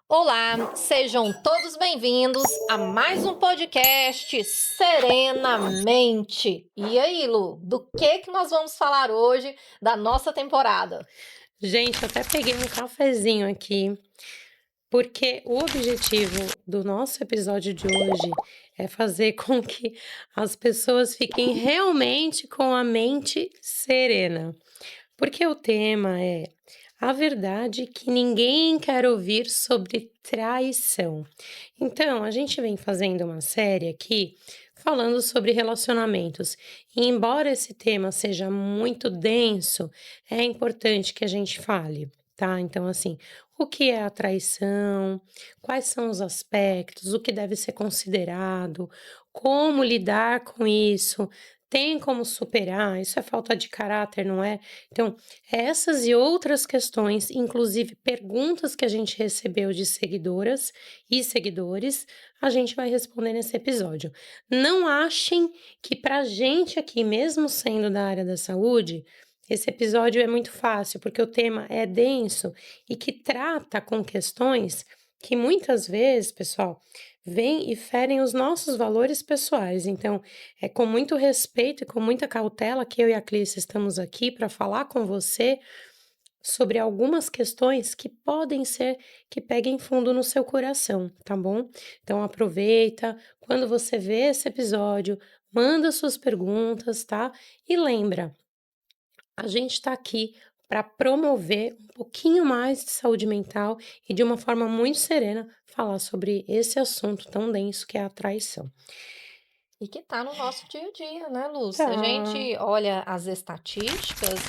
Olá, sejam todos bem-vindos a mais um podcast Serenamente. E aí, Lu, do que nós vamos falar hoje da nossa temporada? Gente, eu até peguei um cafezinho aqui, porque o objetivo do nosso episódio de hoje é fazer com que as pessoas fiquem realmente com a mente serena. Porque o tema é a verdade que ninguém quer ouvir sobre traição. Então, a gente vem fazendo uma série aqui falando sobre relacionamentos. E embora esse tema seja muito denso, é importante que a gente fale, tá? Então, assim, o que é a traição? Quais são os aspectos? O que deve ser considerado? Como lidar com isso? Tem como superar? Isso é falta de caráter, não é? Então, essas e outras questões, inclusive perguntas que a gente recebeu de seguidoras e seguidores, a gente vai responder nesse episódio. Não achem que para a gente aqui, mesmo sendo da área da saúde, esse episódio é muito fácil, porque o tema é denso e que trata com questões que muitas vezes, pessoal, vêm e ferem os nossos valores pessoais. Então, é com muito respeito e com muita cautela que eu e a Clícia estamos aqui para falar com você sobre algumas questões que podem ser que peguem fundo no seu coração, tá bom? Então aproveita, quando você vê esse episódio, manda suas perguntas, tá? E lembra, a gente está aqui para promover um pouquinho mais de saúde mental e de uma forma muito serena falar sobre esse assunto tão denso que é a traição. E que tá no nosso dia a dia, né, Lu? Se a Tá. gente olha as estatísticas,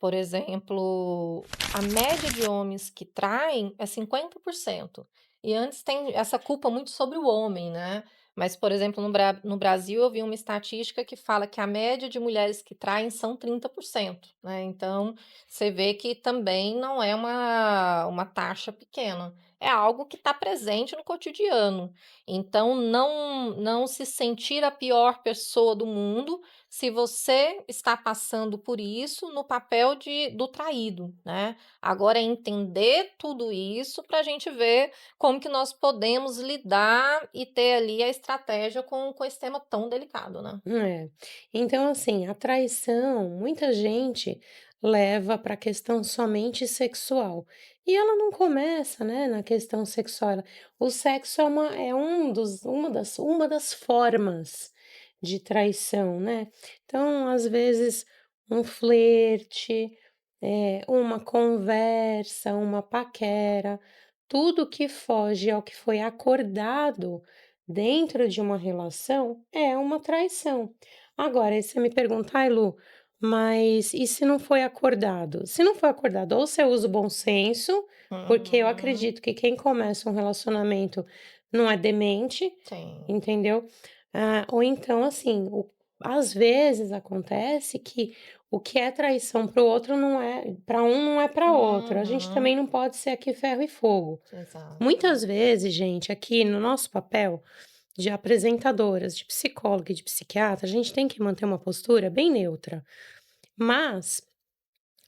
por exemplo, a média de homens que traem é 50%. E antes tem essa culpa muito sobre o homem, né? Mas, por exemplo, no Brasil, eu vi uma estatística que fala que a média de mulheres que traem são 30%, né? Então, você vê que também não é uma taxa pequena. É algo que está presente no cotidiano. Então, não se sentir a pior pessoa do mundo se você está passando por isso no papel do traído, né. Agora é entender tudo isso para a gente ver como que nós podemos lidar e ter ali a estratégia com esse tema tão delicado, né. É. Então, assim, a traição, muita gente leva para a questão somente sexual. E ela não começa, né, na questão sexual. O sexo uma das formas de traição, né? Então, às vezes, um flerte, uma conversa, uma paquera, tudo que foge ao que foi acordado dentro de uma relação é uma traição. Agora, aí você me pergunta: "Ai, Lu, mas e se não foi acordado?". Se não foi acordado, ou você usa o bom senso, porque eu Uhum. acredito que quem começa um relacionamento não é demente, Sim. entendeu? Ou então, assim, às vezes acontece que o que é traição para o outro não é para um, não é para outro. A gente Uhum. também não pode ser aqui ferro e fogo. Exato. Muitas vezes, gente, aqui no nosso papel de apresentadoras, de psicóloga e de psiquiatra, a gente tem que manter uma postura bem neutra. Mas,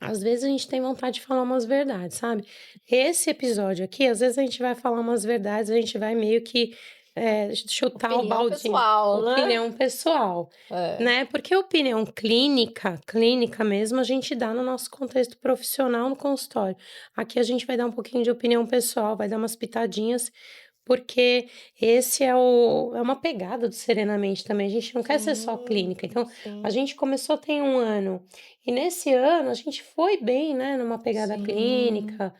às vezes, a gente tem vontade de falar umas verdades, sabe? Esse episódio aqui, às vezes a gente vai falar umas verdades, a gente vai meio que chutar o Opinião balde, pessoal, né. opinião pessoal, É. né? Porque opinião clínica, clínica mesmo, a gente dá no nosso contexto profissional no consultório. Aqui a gente vai dar um pouquinho de opinião pessoal, vai dar umas pitadinhas porque esse é uma pegada do Serenamente também, a gente não quer ser só Sim, clínica, então a sim, gente começou tem um ano, e nesse ano a gente foi bem, né, numa pegada sim. clínica,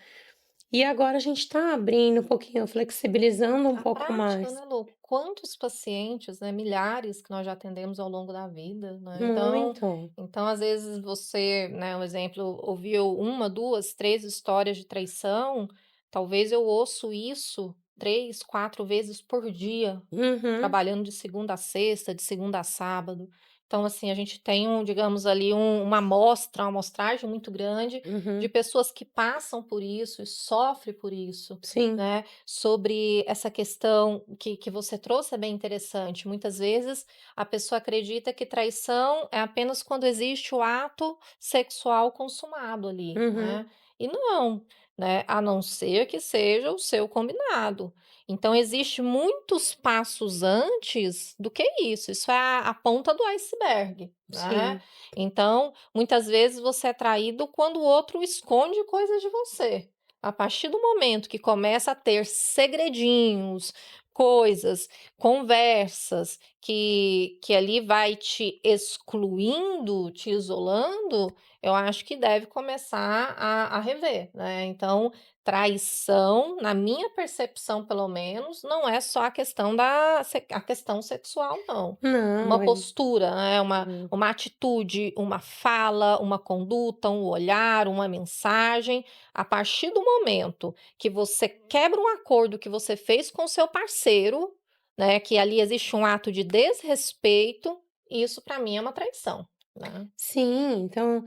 e agora a gente tá abrindo um pouquinho, flexibilizando um A pouco prática, mais. né, Lu? Quantos pacientes, né, milhares que nós já atendemos ao longo da vida, né, Muito. então às vezes você, né, um exemplo, ouviu uma, 2, 3 histórias de traição, talvez eu ouço isso 3, 4 vezes por dia. Uhum, Trabalhando de segunda a sexta, de segunda a sábado. Então, assim, a gente tem digamos ali, uma amostra, uma amostragem muito grande de uhum. pessoas que passam por isso e sofrem por isso, Sim. né. Sobre essa questão que você trouxe é bem interessante. Muitas vezes a pessoa acredita que traição é apenas quando existe o ato sexual consumado ali, Uhum. né. E não. né, a não ser que seja o seu combinado. Então existe muitos passos antes do que isso é a ponta do iceberg, né. Sim. Então, muitas vezes você é traído quando o outro esconde coisas de você. A partir do momento que começa a ter segredinhos, coisas, conversas que ali vai te excluindo, te isolando, eu acho que deve começar a rever, né. Então, traição, na minha percepção pelo menos, não é só a questão sexual não. Uma Não, postura, né, hum. uma atitude, uma fala, uma conduta, um olhar, uma mensagem, a partir do momento que você quebra um acordo que você fez com o seu parceiro, né, que ali existe um ato de desrespeito, isso para mim é uma traição, né. Sim, então,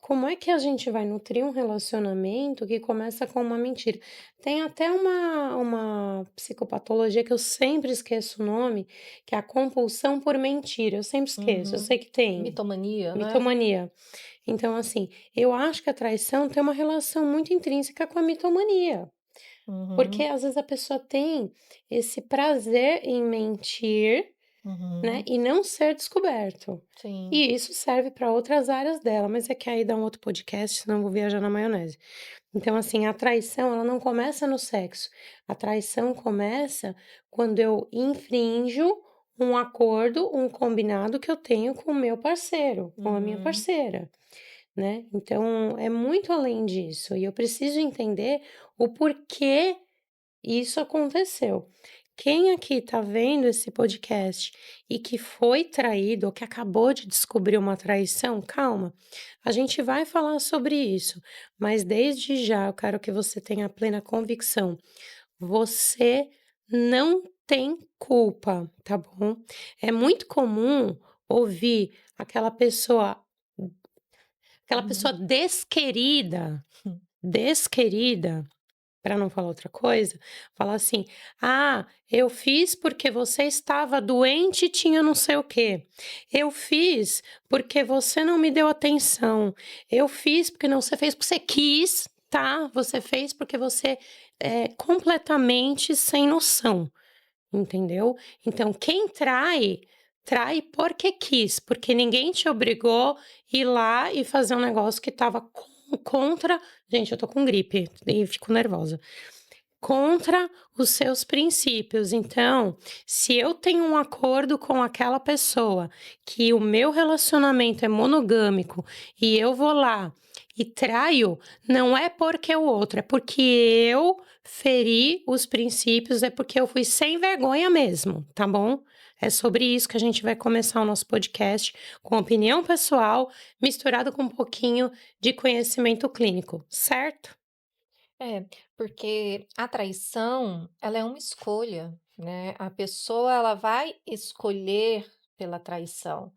como é que a gente vai nutrir um relacionamento que começa com uma mentira? Tem até uma psicopatologia que eu sempre esqueço o nome, que é a compulsão por mentira, eu sempre esqueço, eu Uhum. sei que tem, Mitomania, né. mitomania. Então, assim, eu acho que a traição tem uma relação muito intrínseca com a mitomania, porque Uhum, às vezes a pessoa tem esse prazer em mentir, né, uhum. e não ser descoberto. Sim. E isso serve para outras áreas dela, mas é que aí dá um outro podcast, senão eu vou viajar na maionese. Então, assim, a traição, ela não começa no sexo. A traição começa quando eu infrinjo um acordo, um combinado que eu tenho com o meu parceiro, com a minha Uhum. parceira, né? Então, é muito além disso. E eu preciso entender o porquê isso aconteceu. Quem aqui está vendo esse podcast e que foi traído ou que acabou de descobrir uma traição, calma, a gente vai falar sobre isso, mas desde já eu quero que você tenha plena convicção. Você não tem culpa, tá bom? É muito comum ouvir aquela pessoa Uhum. desquerida, para não falar outra coisa, falar assim: "Ah, eu fiz porque você estava doente e tinha não sei o quê. Eu fiz porque você não me deu atenção. Eu fiz porque não você fez porque você quis, tá? Você fez porque você é completamente sem noção", entendeu? Então quem trai, trai porque quis, porque ninguém te obrigou a ir lá e fazer um negócio que estava contra. Gente, eu tô com gripe e fico nervosa. Contra os seus princípios. Então, se eu tenho um acordo com aquela pessoa que o meu relacionamento é monogâmico e eu vou lá e traio, não é porque o outro, é porque eu feri os princípios, é porque eu fui sem vergonha mesmo, tá bom? É sobre isso que a gente vai começar o nosso podcast, com opinião pessoal, misturado com um pouquinho de conhecimento clínico, certo? É, porque a traição, ela é uma escolha, né, a pessoa ela vai escolher pela traição.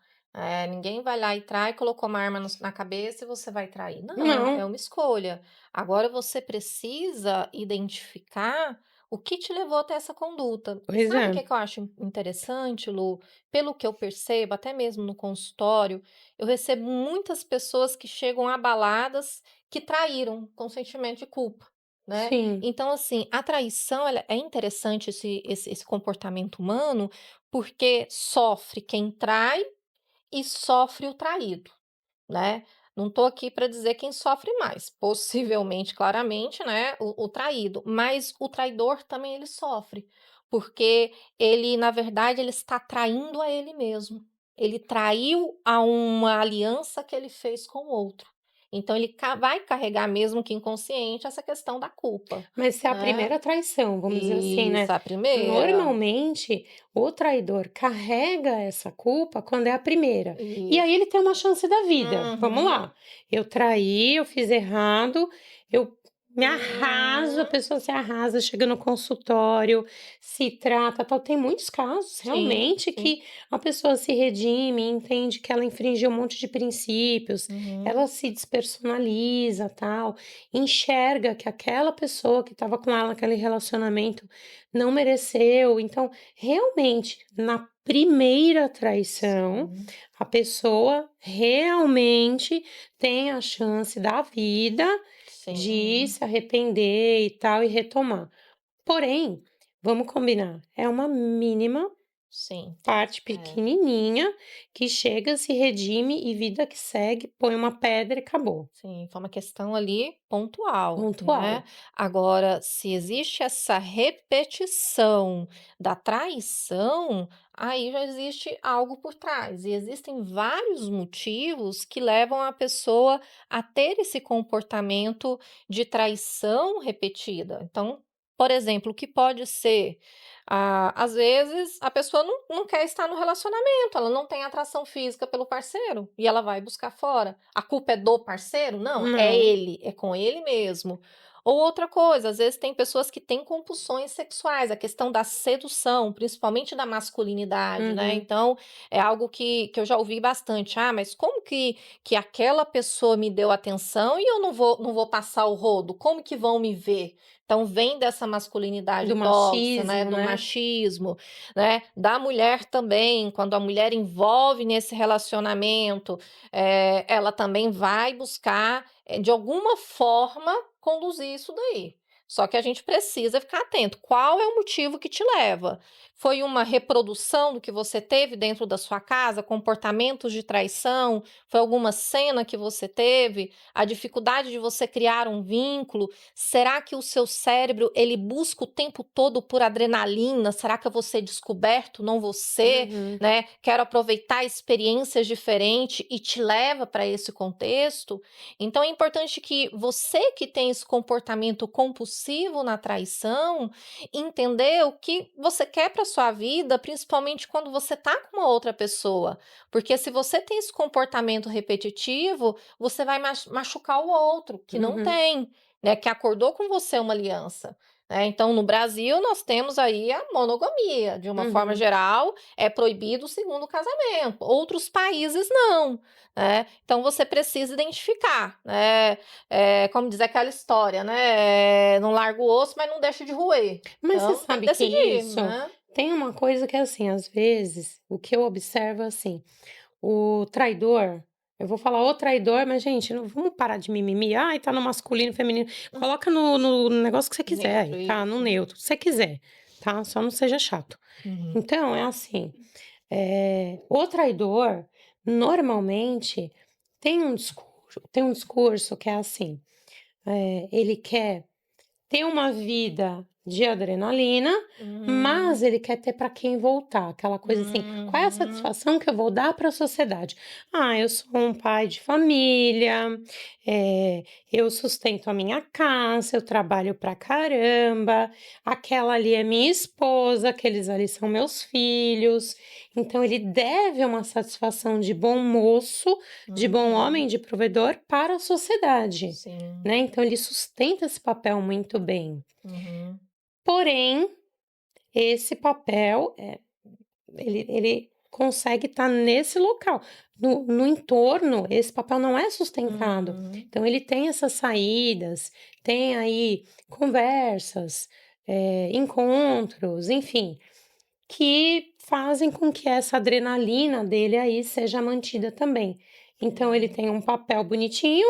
Ninguém vai lá e trai, colocou uma arma na cabeça e você vai trair. Não, é Não, uma escolha. Agora você precisa identificar o que te levou até essa conduta. E pois sabe o é. que que eu acho interessante, Lu? Pelo que eu percebo, até mesmo no consultório, eu recebo muitas pessoas que chegam abaladas que traíram com sentimento de culpa, né. Sim, Então, assim, a traição ela é interessante esse comportamento humano, porque sofre quem trai e sofre o traído, né. Não estou aqui para dizer quem sofre mais, possivelmente, claramente, né, o traído, mas o traidor também ele sofre, porque ele, na verdade, ele está traindo a ele mesmo. Ele traiu a uma aliança que ele fez com o outro. Então ele vai carregar, mesmo que inconsciente, essa questão da culpa, mas se é a né. primeira traição, vamos dizer assim, né. Isso, a primeira. Normalmente, o traidor carrega essa culpa quando é a primeira, e aí Isso. ele tem uma chance da vida. Vamos Uhum, lá, eu traí, eu fiz errado, eu me arraso, a uhum. pessoa se arrasa, chega no consultório, se trata, tal. Tem muitos casos Sim, realmente sim. que a pessoa se redime, entende que ela infringiu um monte de princípios, Uhum. ela se despersonaliza, tal. Enxerga que aquela pessoa que estava com ela naquele relacionamento não mereceu. Então, realmente, na primeira traição, Sim. a pessoa realmente tem a chance da vida de Sim, se arrepender e tal e retomar. Porém, vamos combinar, é uma mínima sim. parte É. pequenininha que chega, se redime e vida que segue, põe uma pedra e acabou. Sim, foi uma questão ali pontual, né. Pontual. Agora, se existe essa repetição da traição, aí já existe algo por trás, e existem vários motivos que levam a pessoa a ter esse comportamento de traição repetida. Então, por exemplo, o que pode ser? Às vezes, a pessoa não quer estar no relacionamento, ela não tem atração física pelo parceiro, e ela vai buscar fora. A culpa é do parceiro? Não, é Não. ele, é com ele mesmo. Ou outra coisa, às vezes tem pessoas que têm compulsões sexuais, a questão da sedução, principalmente da masculinidade, né? Uhum, Então, é algo que eu já ouvi bastante. Ah, mas como que aquela pessoa me deu atenção e eu não vou passar o rodo? Como que vão me ver? Então, vem dessa masculinidade do tóxica, né? machismo, Do né. machismo, né? Da mulher também, quando a mulher envolve nesse relacionamento, ela também vai buscar, de alguma forma, conduzir isso daí. Só que a gente precisa ficar atento. Qual é o motivo que te leva? Foi uma reprodução do que você teve dentro da sua casa, comportamentos de traição? Foi alguma cena que você teve? A dificuldade de você criar um vínculo? Será que o seu cérebro ele busca o tempo todo por adrenalina? Será que eu vou ser descoberto, não você, Uhum, né? Quero aproveitar experiências diferentes e te leva para esse contexto. Então é importante que você que tem esse comportamento compulsivo na traição, entender o que você quer para sua vida, principalmente quando você tá com uma outra pessoa. Porque se você tem esse comportamento repetitivo, você vai machucar o outro que não uhum, tem, né, que acordou com você uma aliança, né. Então no Brasil nós temos aí a monogamia, de uma forma uhum, geral, é proibido o segundo casamento, outros países não, né. Então você precisa identificar, né, como diz aquela história, né, não larga o osso, mas não deixa de roer. Mas você Então tem que sabe que decidir, isso né. tem uma coisa que é assim, às vezes, o que eu observo, é assim, o traidor eu vou falar o traidor, mas gente, não vamos parar de mimimi, "Ai, tá no masculino, feminino", coloca no negócio que você quiser aí, Neutro, tá, no isso. neutro, se você quiser, tá, só não seja chato. Uhum. Então, é assim, o traidor, normalmente, tem um discurso que é assim, ele quer ter uma vida de adrenalina, mas Hum. ele quer ter para quem voltar, aquela coisa assim: "Qual é a Uhum. satisfação que eu vou dar para a sociedade? Ah, eu sou um pai de família, eh, eu sustento a minha casa, eu trabalho pra caramba, aquela ali é minha esposa, aqueles ali são meus filhos". Então ele deve uma satisfação de bom moço, de bom Uhum. homem, de provedor para a sociedade. Sim. Né, então ele sustenta esse papel muito bem. Uhum. Porém, esse papel, ele consegue estar nesse local. No entorno, esse papel não é sustentado. Uhum. Então ele tem essas saídas, tem aí conversas, encontros, enfim, que fazem com que essa adrenalina dele aí seja mantida também. Então ele Sim. tem um papel bonitinho,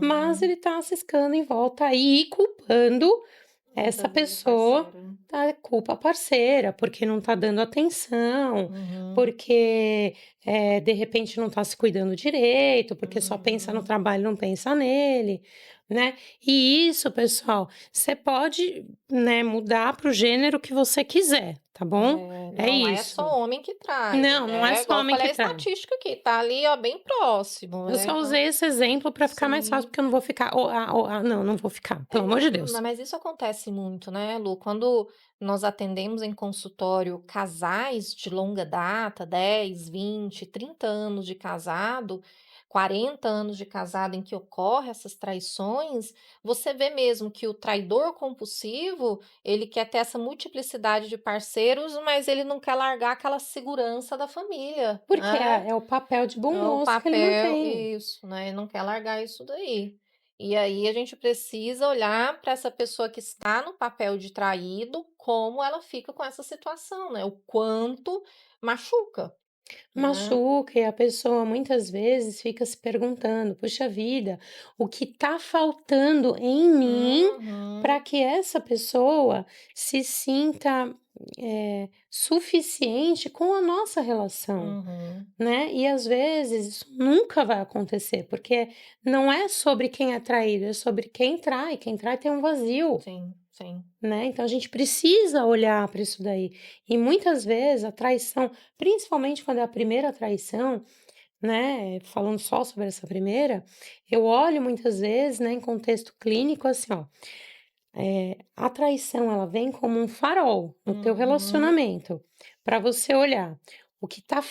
mas Uhum. ele tá ciscando em volta aí e culpando Muitas essa vezes o pessoa, parceiro. da culpa parceira, porque não tá dando atenção, Uhum. porque, de repente não tá se cuidando direito, porque só pensa no Uhum. trabalho, não pensa nele, né. E isso, pessoal, você pode, né, mudar para o gênero que você quiser, tá bom? É, É não é isso. só homem que trai, Não, não é é só igual eu homem falei que a trai. estatística aqui, tá ali, ó, bem próximo, Eu né, só então usei esse exemplo para ficar mais fácil, sim. porque eu não vou ficar: não, não vou ficar, pelo amor de Deus". Mas isso acontece muito, né, Lu, quando nós atendemos em consultório casais de longa data, 10, 20, 30 anos de casado, 40 anos de casado em que ocorre essas traições, você vê mesmo que o traidor compulsivo, ele quer ter essa multiplicidade de parceiros, mas ele não quer largar aquela segurança da família, Porque né? é o papel de bom É o moço que ele papel mantém. isso, né, ele não quer largar isso daí. E aí a gente precisa olhar para essa pessoa que está no papel de traído, como ela fica com essa situação, né, o quanto machuca. né. Machuca e a pessoa muitas vezes fica se perguntando: "Puxa vida, o que está faltando em mim para Uhum, que essa pessoa se sinta, suficiente com a nossa relação?", uhum. né. E às vezes isso nunca vai acontecer, porque não é sobre quem é traído, é sobre quem trai tem um vazio. Sim, sim. Né, então a gente precisa olhar para isso daí. E muitas vezes a traição, principalmente quando é a primeira traição, né, falando só sobre essa primeira, eu olho muitas vezes, né, em contexto clínico assim, ó, a traição ela vem como um farol no teu Uhum. relacionamento, para você olhar o que tá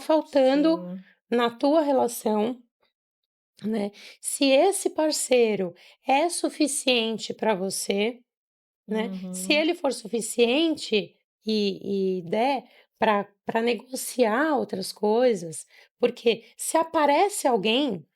faltando Sim. na tua relação, né, se esse parceiro é suficiente para você, né, se Uhum. ele for suficiente e der para negociar outras coisas, porque se aparece alguém,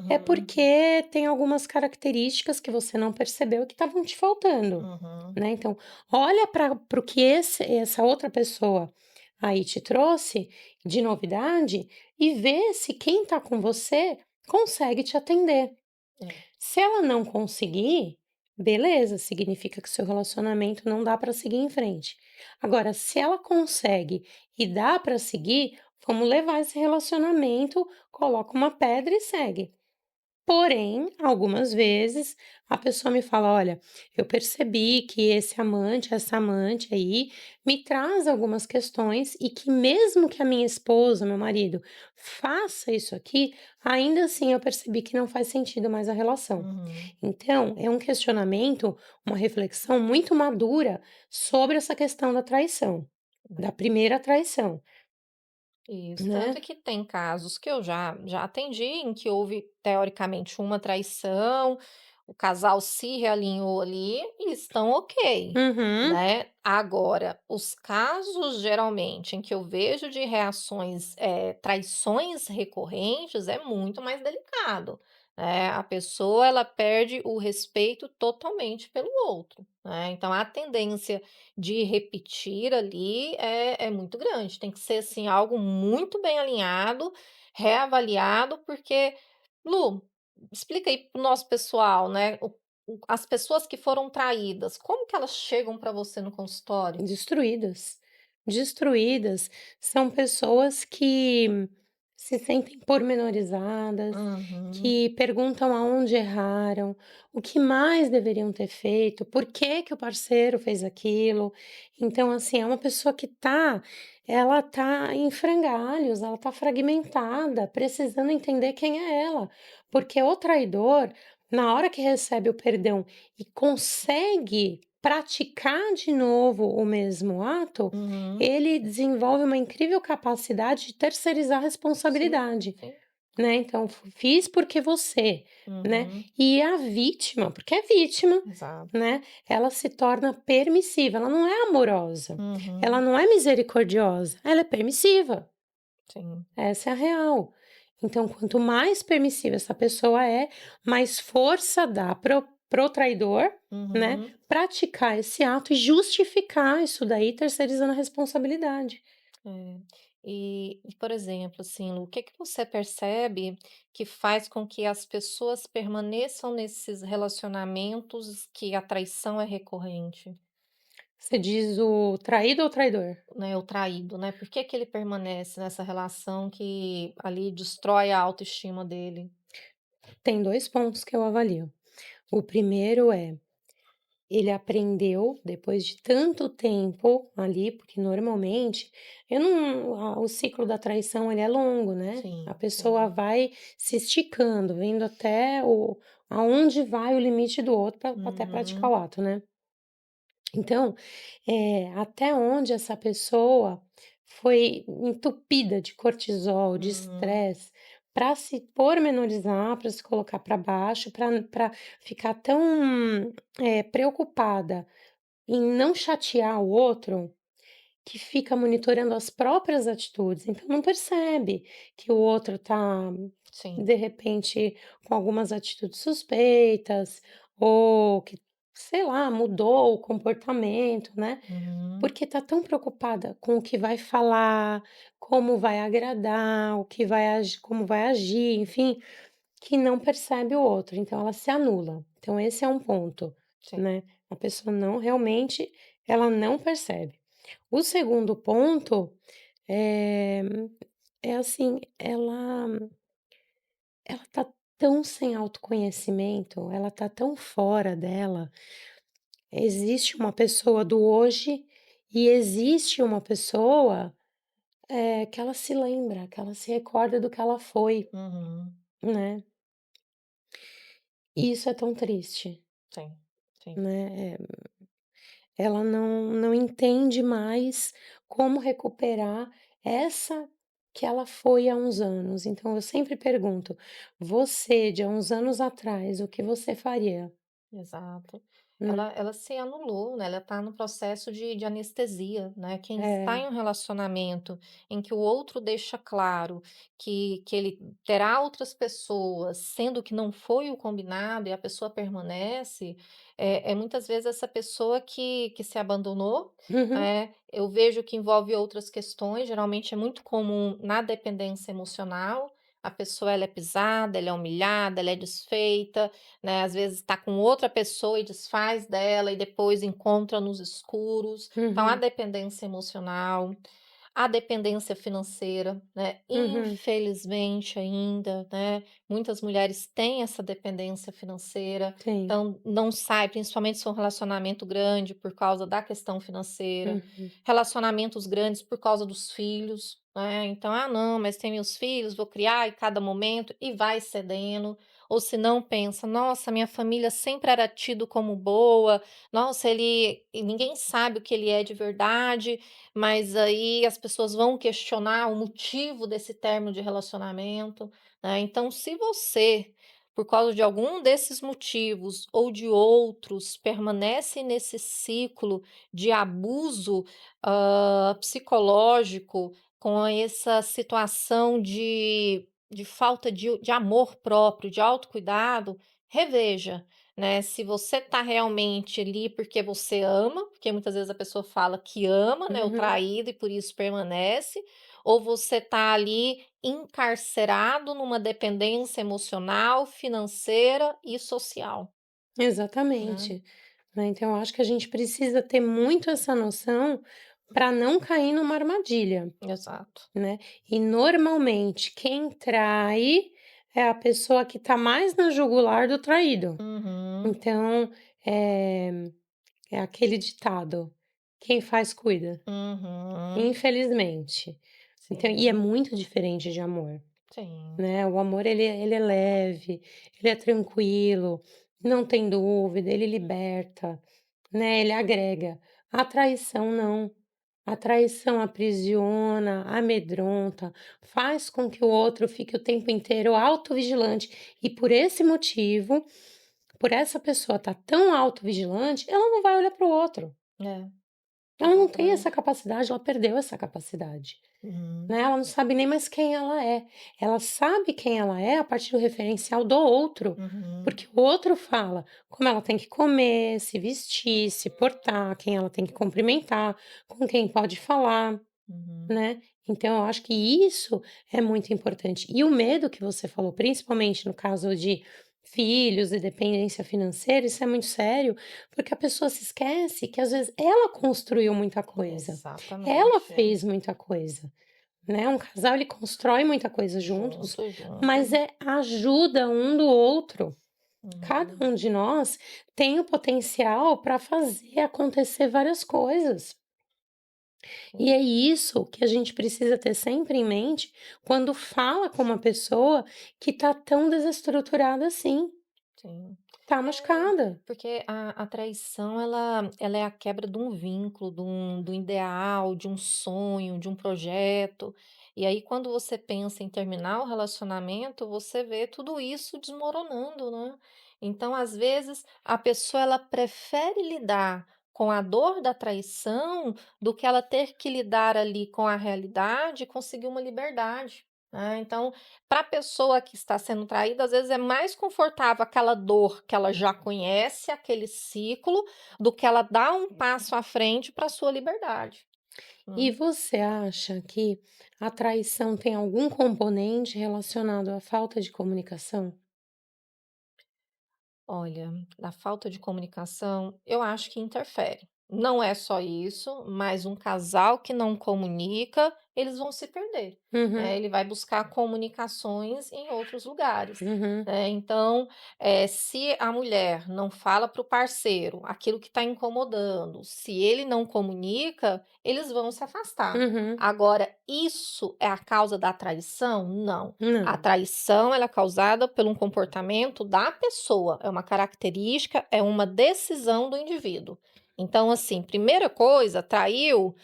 é Uhum. porque tem algumas características que você não percebeu que estavam te faltando, Uhum. né. Então, olha para o que essa outra pessoa aí te trouxe de novidade e vê se quem está com você consegue te atender. É. Se ela não conseguir, beleza, significa que seu relacionamento não dá para seguir em frente. Agora, se ela consegue e dá para seguir, vamos levar esse relacionamento, coloca uma pedra e segue. Porém, algumas vezes a pessoa me fala: "Olha, eu percebi que esse amante, essa amante aí, me traz algumas questões e que mesmo que a minha esposa, meu marido, faça isso aqui, ainda assim eu percebi que não faz sentido mais a relação". Uhum. Então, é um questionamento, uma reflexão muito madura sobre essa questão da traição, da primeira traição, Isso, tanto né. que tem casos que eu já atendi em que houve teoricamente uma traição, o casal se realinhou ali e estão ok, Uhum, né. Agora, os casos geralmente em que eu vejo de reações, traições recorrentes é muito mais delicado, né, a pessoa ela perde o respeito totalmente pelo outro, né, então a tendência de repetir ali é muito grande, tem que ser, assim, algo muito bem alinhado, reavaliado, porque Lu, explica aí para o nosso pessoal, né, o as pessoas que foram traídas, como que elas chegam para você no consultório? destruídas. Destruídas são pessoas que se sentem pormenorizadas, Uhum, que perguntam aonde erraram, o que mais deveriam ter feito, por que que o parceiro fez aquilo. Então, assim, é uma pessoa que ela tá em frangalhos, ela tá fragmentada, precisando entender quem é ela. Porque o traidor, na hora que recebe o perdão e consegue praticar de novo o mesmo ato, uhum. ele desenvolve uma incrível capacidade de terceirizar a Sim, responsabilidade, sim. né. Então, fiz porque você, né. Uhum. E a vítima, porque é vítima, Exato. né, ela se torna permissiva, ela não é amorosa, ela Uhum. não é misericordiosa, ela é permissiva, Sim. essa é a real. Então, quanto mais permissiva essa pessoa é, mais força dá pro traidor, né, Uhum. praticar esse ato e justificar isso daí, terceirizando a responsabilidade. É. E, por exemplo, assim, Lu, o que que você percebe que faz com que as pessoas permaneçam nesses relacionamentos que a traição é recorrente, Você diz o traído ou o traidor? né, o traído, né? Por que que ele permanece nessa relação que ali destrói a autoestima dele? Tem 2 pontos que eu avalio. O primeiro é, ele aprendeu depois de tanto tempo ali, porque normalmente eu não o ciclo da traição ele é longo, né. A Sim, pessoa sim. vai se esticando, vendo até o aonde vai o limite do outro para até praticar Uhum, o ato, né. Então, até onde essa pessoa foi entupida de cortisol, de uhum, estresse, para se pormenorizar, para se colocar para baixo, para ficar tão, preocupada em não chatear o outro, que fica monitorando as próprias atitudes, então não percebe que o outro tá, sim. de repente, com algumas atitudes suspeitas, ou que sei lá, mudou o comportamento, né, Uhum. porque tá tão preocupada com o que vai falar, como vai agradar, o que vai agi como vai agir, enfim, que não percebe o outro, então ela se anula. Então esse é um ponto, Sim. né, a pessoa não realmente ela não percebe. O segundo ponto, eh, é assim, ela tá tão sem autoconhecimento, ela tá tão fora dela. Existe uma pessoa do hoje e existe uma pessoa, que ela se lembra, que ela se recorda do que ela foi, Uhum. né. E isso é tão triste, Sim, sim. né, ela não entende mais como recuperar essa que ela foi há uns anos. Então eu sempre pergunto: "Você de há uns anos atrás, o que você faria?", Exato. né. Ela se anulou, né, ela está no processo de anestesia, né. Quem está É. em um relacionamento em que o outro deixa claro que ele terá outras pessoas, sendo que não foi o combinado e a pessoa permanece, é muitas vezes essa pessoa que se abandonou, Uhum, eu vejo que envolve outras questões, geralmente é muito comum na dependência emocional, a pessoa ela é pisada, ela é humilhada, ela é desfeita, né, às vezes está com outra pessoa e desfaz dela e depois encontra nos escuros. Então, a uhum, dependência emocional, a dependência financeira, né, uhum. infelizmente ainda, né, muitas mulheres têm essa dependência financeira, Sim. então não sai, principalmente se for um relacionamento grande, por causa da questão financeira, Uhum, relacionamentos grandes por causa dos filhos, né, então: "Ah não, mas tem meus filhos, vou criar em cada momento", e vai cedendo, ou se não pensa: "Nossa, minha família sempre era tido como boa, nossa, ele e ninguém sabe o que ele é de verdade", mas aí as pessoas vão questionar o motivo desse término de relacionamento, né. Então, se você, por causa de algum desses motivos ou de outros, permanece nesse ciclo de abuso, psicológico, com essa situação de falta de amor próprio, de autocuidado, reveja, né, se você tá realmente ali porque você ama, porque muitas vezes a pessoa fala que ama, né, o uhum. traído e por isso permanece, ou você tá ali encarcerado numa dependência emocional, financeira e social, né. Exatamente, né, então eu acho que a gente precisa ter muito essa noção para não cair numa armadilha, Exato. né. E normalmente quem trai é a pessoa que está mais na jugular do traído. Uhum, Então, eh, é aquele ditado: "Quem faz cuida", uhum. infelizmente. Então e é Sim, muito diferente de amor. sim. Né, o amor ele é leve, ele é tranquilo, não tem dúvida, ele liberta, né, ele agrega. A traição não. A traição aprisiona, amedronta, faz com que o outro fique o tempo inteiro autovigilante e por esse motivo, por essa pessoa estar tão autovigilante, ela não vai olhar para o outro. É, Ela não tem essa exatamente. capacidade, ela perdeu essa capacidade. Uhum, Né, ela não sabe nem mais quem ela é. Ela sabe quem ela é a partir do referencial do outro, uhum, porque o outro fala como ela tem que comer, se vestir, se portar, quem ela tem que cumprimentar, com quem pode falar, uhum. né. Então eu acho que isso é muito importante. E o medo que você falou, principalmente no caso de filhos e dependência financeira, isso é muito sério, porque a pessoa se esquece que às vezes ela construiu muita coisa, ela Exatamente, é. fez muita coisa. Né, um casal ele constrói muita coisa juntos, Junto, junto. mas é ajuda um do outro. Cada Uhum. um de nós tem o potencial para fazer acontecer várias coisas. E Sim, é isso que a gente precisa ter sempre em mente quando fala com uma pessoa que está tão desestruturada assim, sim. tá É, machucada. porque a traição ela é a quebra de um vínculo, de um ideal, de um sonho, de um projeto. E aí quando você pensa em terminar o relacionamento, você vê tudo isso desmoronando, né. Então, às vezes, a pessoa ela prefere lidar com a dor da traição, do que ela ter que lidar ali com a realidade e conseguir uma liberdade, né. Então, para a pessoa que está sendo traída, às vezes é mais confortável aquela dor que ela já conhece, aquele ciclo, do que ela dar um passo à frente para sua liberdade. E Hum. você acha que a traição tem algum componente relacionado à falta de comunicação? Olha, a falta de comunicação, eu acho que interfere. Não é só isso, mas um casal que não comunica, eles vão se perder, Uhum, né? Ele vai buscar comunicações em outros lugares, uhum, né? Então, se a mulher não fala para o parceiro aquilo que está incomodando, se ele não comunica, eles vão se afastar. uhum. Agora, isso é a causa da traição? Não. A Não. traição ela é causada por um comportamento da pessoa, é uma característica, é uma decisão do indivíduo. Então, assim, primeira coisa, traiu,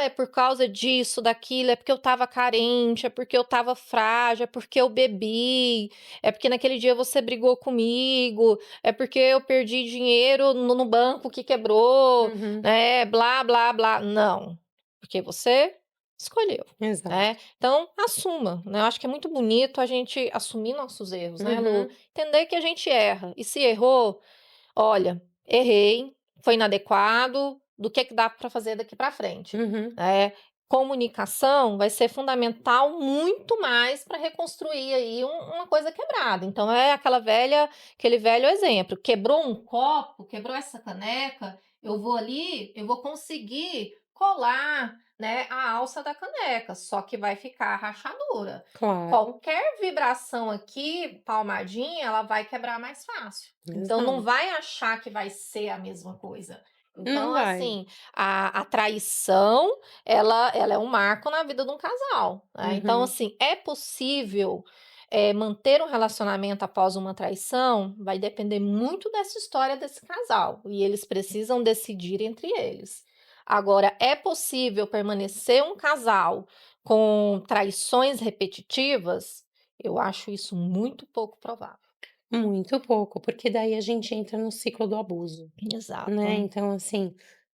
é por causa disso, daquilo, é porque eu estava carente, é porque eu estava frágil, é porque eu bebi, é porque naquele dia você brigou comigo, é porque eu perdi dinheiro no banco que quebrou, Uhum, né? Blá, blá, blá. Não, porque você escolheu. exato. Né? Então, assuma, né? Eu acho que é muito bonito a gente assumir nossos erros, né, Lu? Uhum, Entender que a gente erra. E se errou, olha, errei, foi inadequado, do que dá para fazer daqui para frente, uhum. né? Comunicação vai ser fundamental muito mais para reconstruir aí uma coisa quebrada. Então é aquele velho exemplo. Quebrou um copo, quebrou essa caneca, eu vou ali, eu vou conseguir colar, né, a alça da caneca, só que vai ficar rachadura. Claro, Qualquer vibração aqui, palmadinha, ela vai quebrar mais fácil. Então não exato. vai achar que vai ser a mesma coisa. Não Então, vai. assim, a traição, ela é um marco na vida de um casal, né. Então, Uhum. assim, é possível, manter um relacionamento após uma traição? Vai depender muito dessa história desse casal, e eles precisam decidir entre eles. Agora, é possível permanecer um casal com traições repetitivas? Eu acho isso muito pouco provável. Muito pouco, porque daí a gente entra no ciclo do abuso, Exato. né. Então, assim,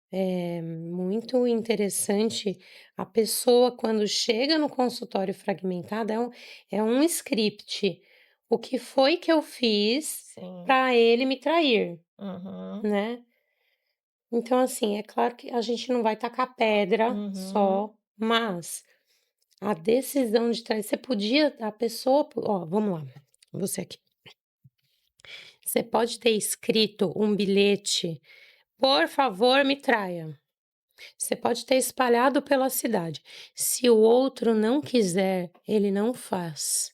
é muito interessante a pessoa quando chega no consultório fragmentado, é um script. O que foi que eu fiz Sim. para ele me trair, Uhum. né. Então, assim, é claro que a gente não vai tacar pedra Uhum. só, mas a decisão de trair você podia a pessoa ó, vamos lá, você aqui. Você pode ter escrito um bilhete: "Por favor, me traia". Você pode ter espalhado pela cidade. Se o outro não quiser, ele não faz.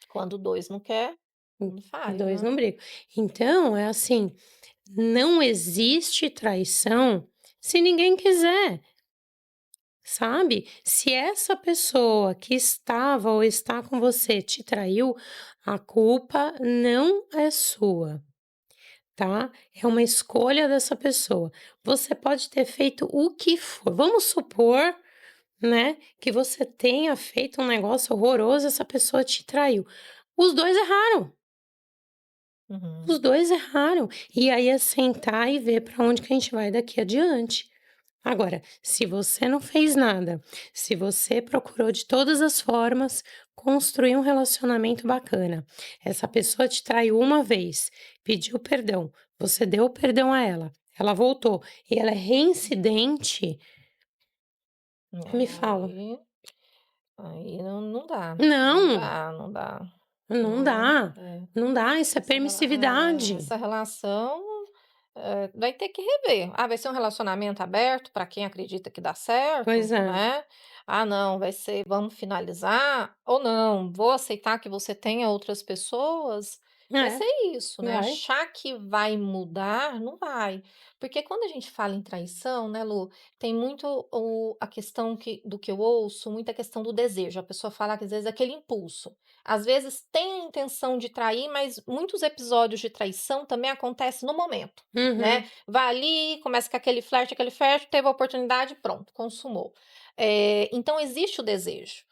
Quando 2 não quer, Hum, não faz, 2 né. não brigam. Então, é assim, não existe traição se ninguém quiser, sabe? Se essa pessoa que estava ou está com você te traiu, a culpa não é sua. Tá? É uma escolha dessa pessoa. Você pode ter feito o que for. Vamos supor, né, que você tenha feito um negócio horroroso, essa pessoa te traiu. Os 2 erraram, os Uhum. 2 erraram. E aí é sentar e ver para onde que a gente vai daqui adiante. Agora, se você não fez nada, se você procurou de todas as formas construir um relacionamento bacana, essa pessoa te traiu uma vez, pediu perdão, você deu perdão a ela voltou e ela é reincidente, me fala. Aí não dá, não Não, dá, não dá, não né. dá, não dá, isso é permissividade. Essa relação, vai ter que rever. Vai ser um relacionamento aberto para quem acredita que dá certo, Pois é, né. Não, vai ser vamos finalizar ou não, vou aceitar que você tenha outras pessoas, vai é, ser isso, né. vai. Achar que vai mudar, não vai. Porque quando a gente fala em traição, né, Lu, tem muito a questão do que eu ouço, muita questão do desejo. A pessoa fala que às vezes é aquele impulso. Às vezes tem a intenção de trair, mas muitos episódios de traição também acontecem no momento, né? Uhum, Vai ali, começa com aquele flerte, teve a oportunidade, pronto, consumou. Então existe o desejo.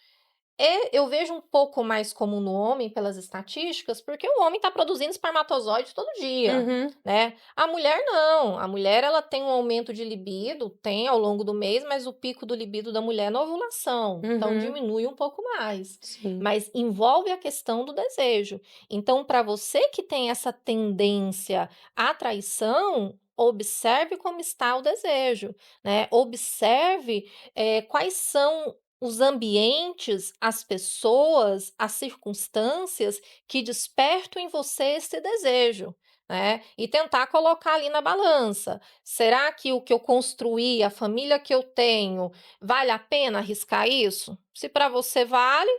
Eu vejo um pouco mais comum no homem pelas estatísticas, porque o homem está produzindo espermatozoide todo dia, Uhum, né. A mulher não, a mulher ela tem um aumento de libido, tem ao longo do mês, mas o pico do libido da mulher é na ovulação, então uhum, diminui um pouco mais. sim. Mas envolve a questão do desejo. Então para você que tem essa tendência à traição, observe como está o desejo, né, observe, quais são os ambientes, as pessoas, as circunstâncias que despertam em você esse desejo, né, e tentar colocar ali na balança. Será que o que eu construí, a família que eu tenho, vale a pena arriscar isso? Se para você vale,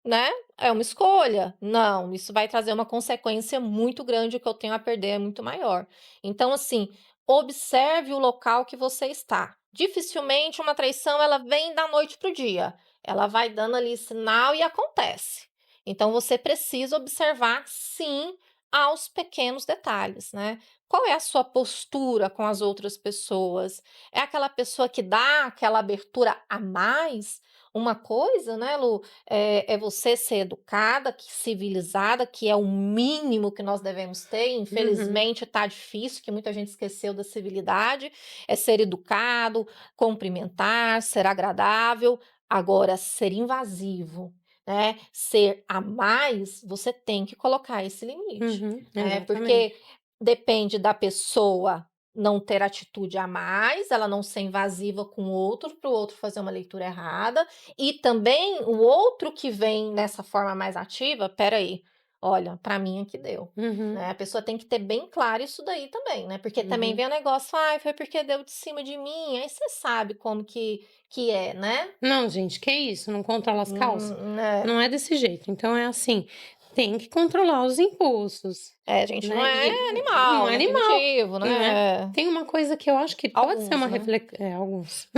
né, é uma escolha. Não, isso vai trazer uma consequência muito grande, o que eu tenho a perder é muito maior. Então, assim, observe o local que você está. Dificilmente uma traição ela vem da noite para o dia. Ela vai dando ali sinal e acontece. Então você precisa observar sim aos pequenos detalhes, né? Qual é a sua postura com as outras pessoas? É aquela pessoa que dá aquela abertura a mais? Uma coisa, né, Lu, é você ser educada, civilizada, que é o mínimo que nós devemos ter. Uhum, Infelizmente está difícil, que muita gente esqueceu da civilidade, é ser educado, cumprimentar, ser agradável. Agora, ser invasivo, né, ser a mais, você tem que colocar esse limite, uhum, né, exatamente. porque depende da pessoa não ter atitude a mais, ela não ser invasiva com o outro, para o outro fazer uma leitura errada, e também o outro que vem nessa forma mais ativa, espera aí, olha, para mim é que deu, Uhum, né, a pessoa tem que ter bem claro isso daí também, né, porque também uhum. vem o negócio: "Ai, foi porque deu de cima de mim", aí você sabe como que é, né. Não, gente, que isso, não controla as calças? É. Não é desse jeito. Então é assim, tem que controlar os impulsos, É, a gente não né, é e não animal, é né, animal, primitivo, né. né. Tem uma coisa que eu acho que pode ser Alguns, uma né. alguns.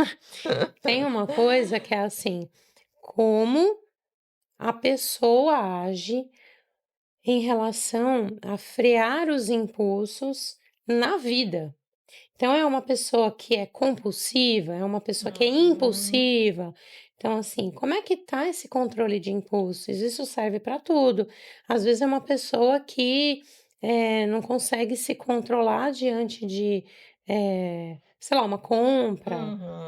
Tem uma coisa que é assim, como a pessoa age em relação a frear os impulsos na vida. Então é uma pessoa que é compulsiva, é uma pessoa que é Uhum. impulsiva. Então, assim, como é que tá esse controle de impulsos? Isso serve para tudo. Às vezes é uma pessoa que não consegue se controlar diante de, sei lá, uma compra,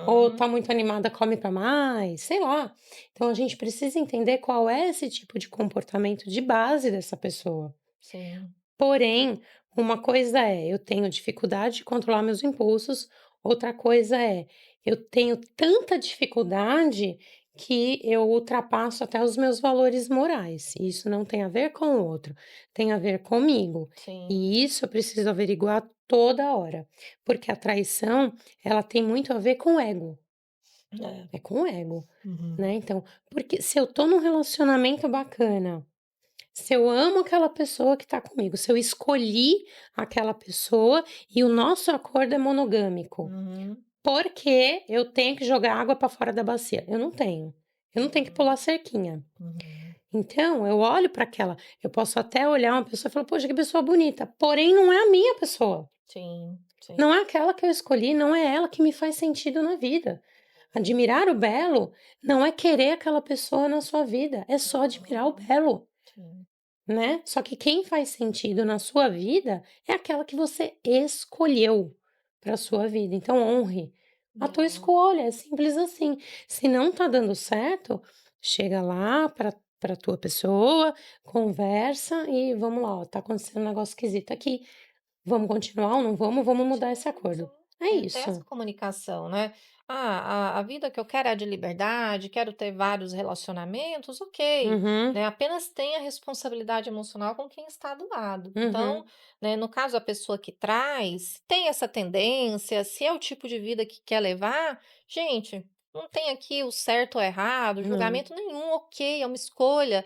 ou Uhum. tá muito animada, come para mais, sei lá. Então a gente precisa entender qual é esse tipo de comportamento de base dessa pessoa. Sim. Porém, uma coisa é, eu tenho dificuldade de controlar meus impulsos, outra coisa é, eu tenho tanta dificuldade que eu ultrapasso até os meus valores morais. E isso não tem a ver com o outro, tem a ver comigo. Sim. E isso eu preciso averiguar toda hora, porque a traição, ela tem muito a ver com o ego. É. É com o ego, né? Uhum. Então, porque se eu tô num relacionamento bacana, se eu amo aquela pessoa que está comigo, se eu escolhi aquela pessoa e o nosso acordo é monogâmico, Uhum. por que eu tenho que jogar água para fora da bacia? Eu não tenho. Eu não tenho que pular Uhum. cerquinha. Uhum. Então, eu olho para aquela, eu posso até olhar uma pessoa e falar, poxa, que pessoa bonita, porém não é a minha pessoa. Sim, sim. Não é aquela que eu escolhi, não é ela que me faz sentido na vida. Admirar o belo não é querer aquela pessoa na sua vida, é só admirar o Uhum. belo. Sim. Né? Só que quem faz sentido na sua vida é aquela que você escolheu para sua vida. Então honre a tua É. escolha, é simples assim. Se não tá dando certo, chega lá para tua pessoa, conversa e vamos lá, ó, tá acontecendo um negócio esquisito aqui. Vamos continuar ou não vamos? Vamos Sim, mudar esse sim. acordo. É É ter essa isso. comunicação, né. A vida que eu quero é a de liberdade, quero ter vários relacionamentos, ok, Uhum, né, apenas tenha responsabilidade emocional com quem está do lado. Então, uhum, né, no caso a pessoa que traz, tem essa tendência, se é o tipo de vida que quer levar, gente, não tem aqui o certo ou errado, não. julgamento nenhum, ok, é uma escolha,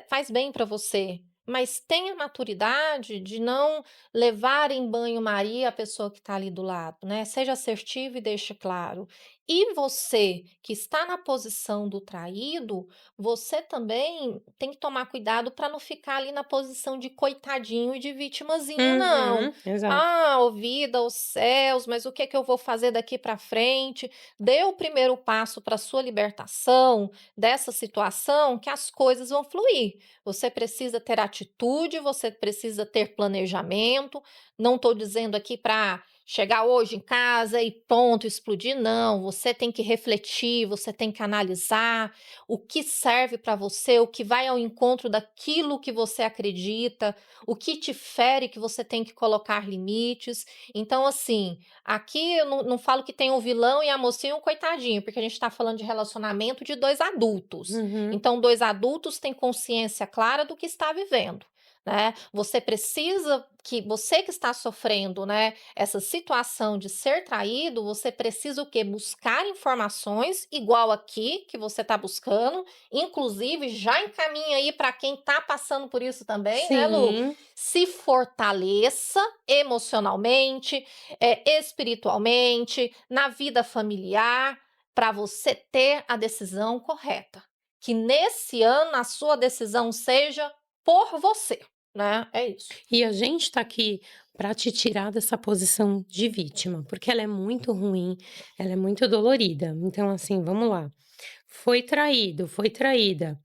faz bem para você, mas tenha maturidade de não levar em banho-maria a pessoa que está ali do lado, né, seja assertivo e deixe claro. E você que está na posição do traído, você também tem que tomar cuidado para não ficar ali na posição de coitadinho e de vitimazinha não. Uhum, exato. "Ah, ô vida, os céus, mas o que que eu vou fazer daqui para frente?". Dê o primeiro passo para sua libertação dessa situação que as coisas vão fluir. Você precisa ter atitude, você precisa ter planejamento, não estou dizendo aqui para chegar hoje em casa e pronto, explodir, não. Você tem que refletir, você tem que analisar o que serve para você, o que vai ao encontro daquilo que você acredita, o que te fere, que você tem que colocar limites. Então, assim, aqui eu não falo que tem um vilão e a mocinha e um coitadinho, porque a gente está falando de relacionamento de dois adultos. Uhum. Então, dois adultos têm consciência clara do que está vivendo. Né? Você precisa que você que está sofrendo, né, essa situação de ser traído, você precisa o quê? Buscar informações igual aqui que você está buscando, inclusive já encaminha aí para quem está passando por isso também, né, Lu? Sim. Se fortaleça emocionalmente, espiritualmente, na vida familiar, para você ter a decisão correta. Que nesse ano a sua decisão seja por você, né? É isso. E a gente tá aqui para te tirar dessa posição de vítima, porque ela é muito ruim, ela é muito dolorida. Então, assim, vamos lá. Foi traído, foi traída.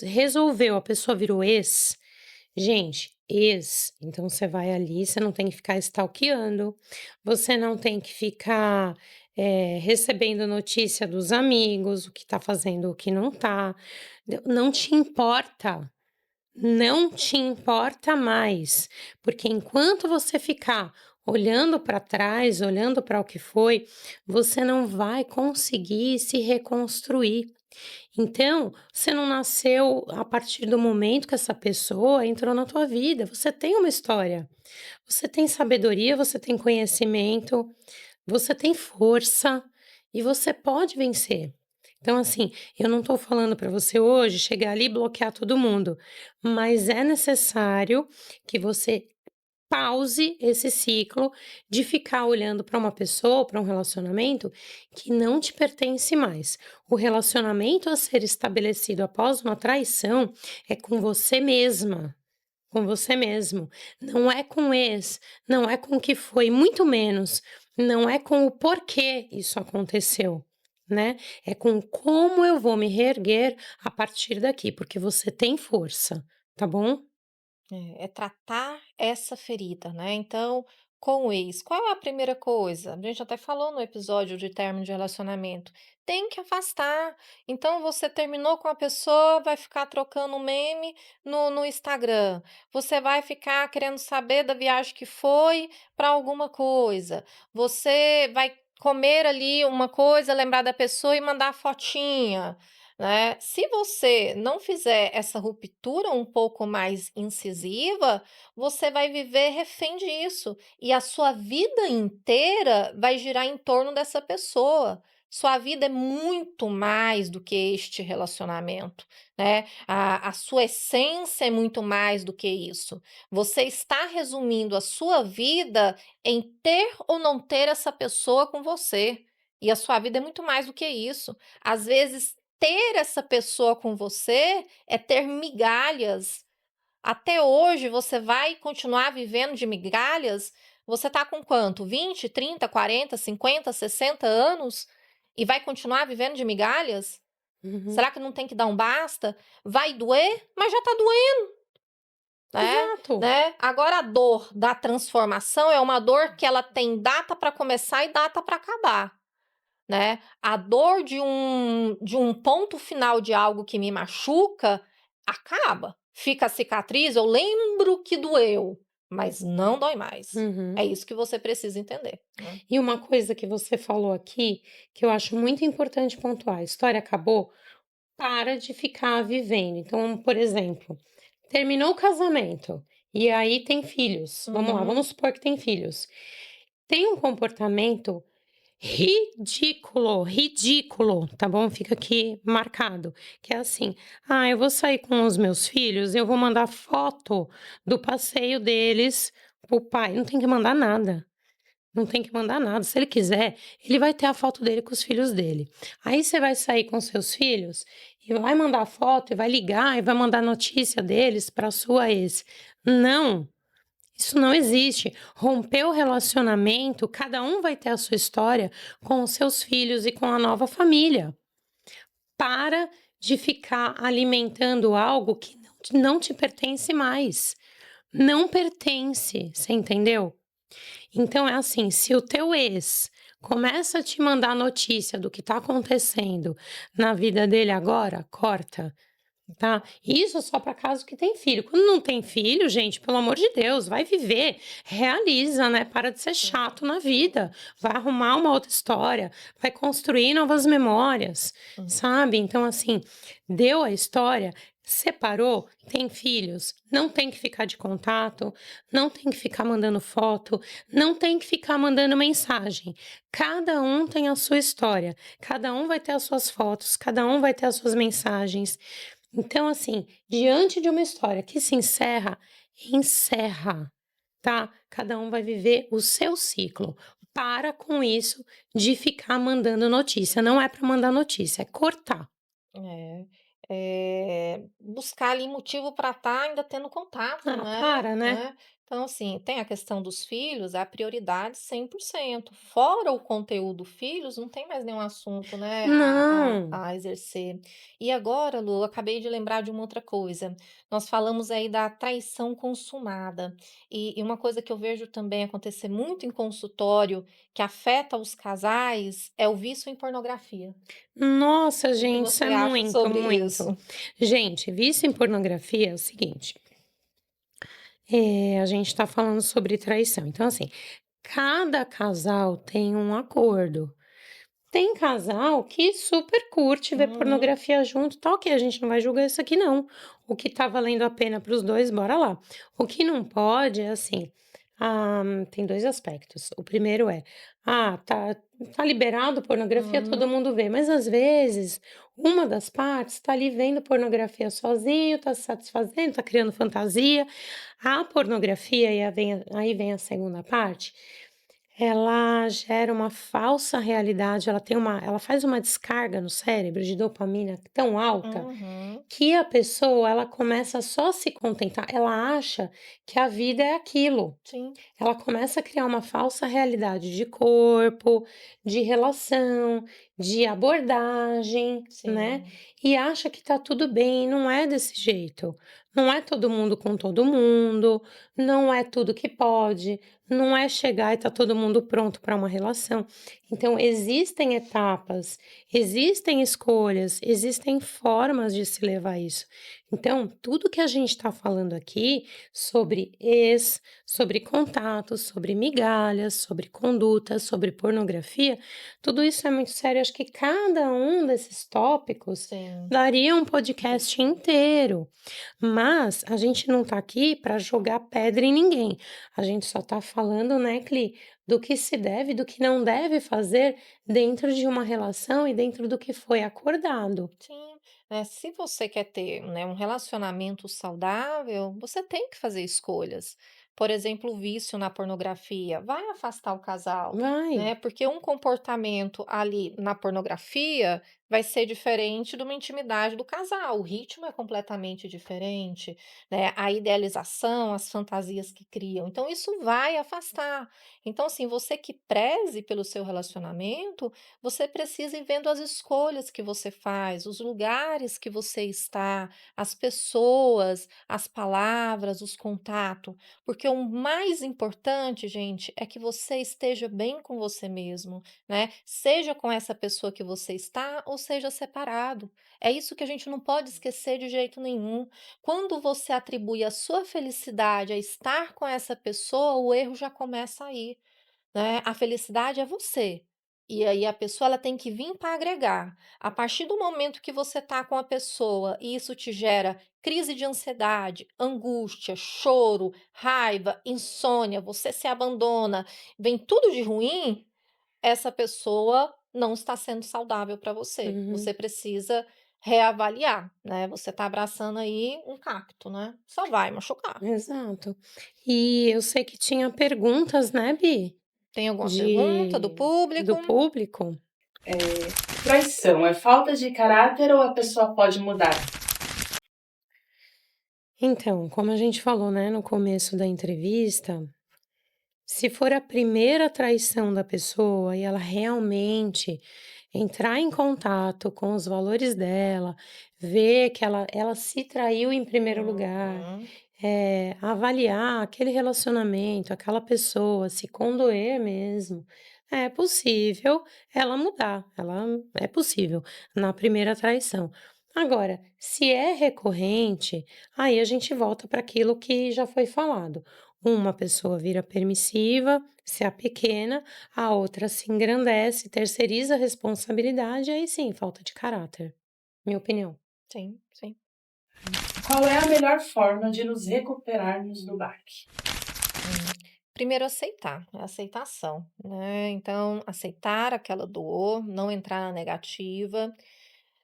Resolveu, a pessoa virou ex. Gente, ex, então você vai ali, você não tem que ficar stalkeando, você não tem que ficar recebendo notícia dos amigos, o que tá fazendo, o que não tá. Não te importa. Não te importa mais, porque enquanto você ficar olhando para trás, olhando para o que foi, você não vai conseguir se reconstruir. Então, você não nasceu a partir do momento que essa pessoa entrou na tua vida. Você tem uma história, você tem sabedoria, você tem conhecimento, você tem força e você pode vencer. Então, assim, eu não estou falando para você hoje chegar ali e bloquear todo mundo, mas é necessário que você pause esse ciclo de ficar olhando para uma pessoa, para um relacionamento que não te pertence mais. O relacionamento a ser estabelecido após uma traição é com você mesma. Com você mesmo, não é com o ex, não é com o que foi, muito menos, não é com o porquê isso aconteceu, né? É com como eu vou me reerguer a partir daqui, porque você tem força, tá bom? É tratar essa ferida, né. Então, com o ex, qual é a primeira coisa? A gente até falou no episódio de término de relacionamento, tem que afastar. Então você terminou com a pessoa, vai ficar trocando meme no Instagram, você vai ficar querendo saber da viagem que foi para alguma coisa, você vai comer ali uma coisa, lembrar da pessoa e mandar fotinha. Né? Se você não fizer essa ruptura um pouco mais incisiva, você vai viver refém disso e a sua vida inteira vai girar em torno dessa pessoa. Sua vida é muito mais do que este relacionamento, né? A sua essência é muito mais do que isso. Você está resumindo a sua vida em ter ou não ter essa pessoa com você. E a sua vida é muito mais do que isso. Às vezes, ter essa pessoa com você é ter migalhas. Até hoje você vai continuar vivendo de migalhas? Você está com quanto? 20, 30, 40, 50, 60 anos e vai continuar vivendo de migalhas? Uhum. Será que não tem que dar um basta? Vai doer, mas já está doendo, né? Exato. Né? Agora a dor da transformação é uma dor que ela tem data para começar e data para acabar. Né, a dor de um ponto final de algo que me machuca, acaba. Fica a cicatriz, eu lembro que doeu, mas não dói mais. Uhum. É isso que você precisa entender, né. E uma coisa que você falou aqui, que eu acho muito importante pontuar: a história acabou, para de ficar vivendo. Então, por exemplo, terminou o casamento e aí tem filhos. Vamos lá, Uhum. vamos supor que tem filhos. Tem um comportamento ridículo, ridículo, tá bom? Fica aqui marcado, que é assim: "Ah, eu vou sair com os meus filhos, eu vou mandar foto do passeio deles pro pai", não tem que mandar nada. não tem que mandar nada. Se ele quiser, ele vai ter a foto dele com os filhos dele. Aí você vai sair com seus filhos e vai mandar foto, e vai ligar, e vai mandar notícia deles para sua ex. Não, isso não existe. Romper o relacionamento, cada um vai ter a sua história com os seus filhos e com a nova família. Para de ficar alimentando algo que não te pertence mais. Não pertence, você entendeu? Então é assim, se o teu ex começa a te mandar notícia do que está acontecendo na vida dele agora, corta. Tá? Isso só para caso que tem filho. Quando não tem filho, gente, pelo amor de Deus, vai viver, realiza, né? Para de ser chato na vida, vai arrumar uma outra história, vai construir novas memórias, Hum. sabe? Então, assim, deu a história, separou, tem filhos, não tem que ficar de contato, não tem que ficar mandando foto, não tem que ficar mandando mensagem. Cada um tem a sua história, cada um vai ter as suas fotos, cada um vai ter as suas mensagens. Então, assim, diante de uma história que se encerra, encerra, tá? Cada um vai viver o seu ciclo. Para com isso de ficar mandando notícia. Não é para mandar notícia, é cortar. É, buscar ali motivo para estar ainda tendo contato, Ah, para, né? né. Então, assim, tem a questão dos filhos, a prioridade 100%. Fora o conteúdo filhos, não tem mais nenhum assunto, né, Não. a exercer. E agora, Lu, eu acabei de lembrar de uma outra coisa. Nós falamos aí da traição consumada, e uma coisa que eu vejo também acontecer muito em consultório, que afeta os casais, é o vício em pornografia. Nossa, O que que gente, isso você é acha muito, sobre muito. isso? Gente, vício em pornografia é o seguinte, a gente tá falando sobre traição. Então, assim, cada casal tem um acordo. Tem casal que super curte ver Uhum, pornografia junto, tá ok, a gente não vai julgar isso aqui não. O que tá valendo a pena para os 2, bora lá. O que não pode é assim, tem 2 aspectos. O primeiro é, tá liberado pornografia, todo uhum, mundo vê, mas às vezes uma das partes tá ali vendo pornografia sozinho, tá se satisfazendo, tá criando fantasia. A pornografia, e aí vem a segunda parte, ela gera uma falsa realidade, ela faz uma descarga no cérebro de dopamina tão alta, uhum. que a pessoa, ela começa só a se contentar, ela acha que a vida é aquilo. Sim, Ela começa a criar uma falsa realidade de corpo, de relação, de abordagem, né, sim. e acha que tá tudo bem, não é desse jeito. Não é todo mundo com todo mundo, não é tudo que pode, não é chegar e tá todo mundo pronto para uma relação. Então existem etapas, existem escolhas, existem formas de se levar a isso. Então, tudo que a gente está falando aqui sobre sobre contatos, sobre migalhas, sobre condutas, sobre pornografia, tudo isso é muito sério. Acho que cada um desses tópicos Sim. daria um podcast inteiro, mas a gente não está aqui para jogar pedra em ninguém. A gente só está falando, né, Cli, do que se deve, do que não deve fazer dentro de uma relação e dentro do que foi acordado. Sim, né, se você quer ter, né, um relacionamento saudável, você tem que fazer escolhas. Por exemplo, o vício na pornografia vai afastar o casal, Vai. né? Porque um comportamento ali na pornografia vai ser diferente de uma intimidade do casal. O ritmo é completamente diferente, né? A idealização, as fantasias que criam. Então, isso vai afastar. Então, assim, você que preze pelo seu relacionamento, você precisa ir vendo as escolhas que você faz, os lugares que você está, as pessoas, as palavras, os contatos, porque o mais importante, gente, é que você esteja bem com você mesmo, né? Seja com essa pessoa que você está ou seja separado. É isso que a gente não pode esquecer de jeito nenhum. Quando você atribui a sua felicidade a estar com essa pessoa, o erro já começa aí, né, a felicidade é você. E aí a pessoa ela tem que vir para agregar. A partir do momento que você tá com a pessoa e isso te gera crise de ansiedade, angústia, choro, raiva, insônia, você se abandona, vem tudo de ruim, essa pessoa não está sendo saudável para você. Uhum, Você precisa reavaliar, né, você tá abraçando aí um cacto, né, só vai machucar. exato. E eu sei que tinha perguntas, né, Bi? Tem alguma pergunta do público? do público? Traição é falta de caráter ou a pessoa pode mudar? Então, como a gente falou, né, no começo da entrevista, se for a primeira traição da pessoa e ela realmente entrar em contato com os valores dela, ver que ela se traiu em primeiro lugar, Uhum, avaliar aquele relacionamento, aquela pessoa, se condoer mesmo, é possível ela mudar, ela é possível na primeira traição. Agora, se é recorrente, aí a gente volta para aquilo que já foi falado. Uma pessoa vira permissiva, se apequena, a outra se engrandece, terceiriza a responsabilidade, aí sim, falta de caráter, minha opinião. sim, sim. Qual é a melhor forma de nos recuperarmos do baque? Hum. Primeiro aceitar, a aceitação, né, então aceitar aquela dor, não entrar na negativa,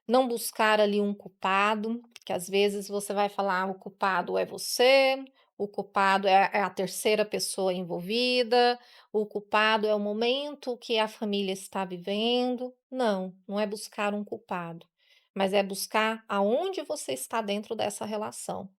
não buscar ali um culpado, que às vezes você vai falar: "Ah, o culpado é você, o culpado é a terceira pessoa envolvida, o culpado é o momento que a família está vivendo". Não, não é buscar um culpado, mas é buscar aonde você está dentro dessa relação.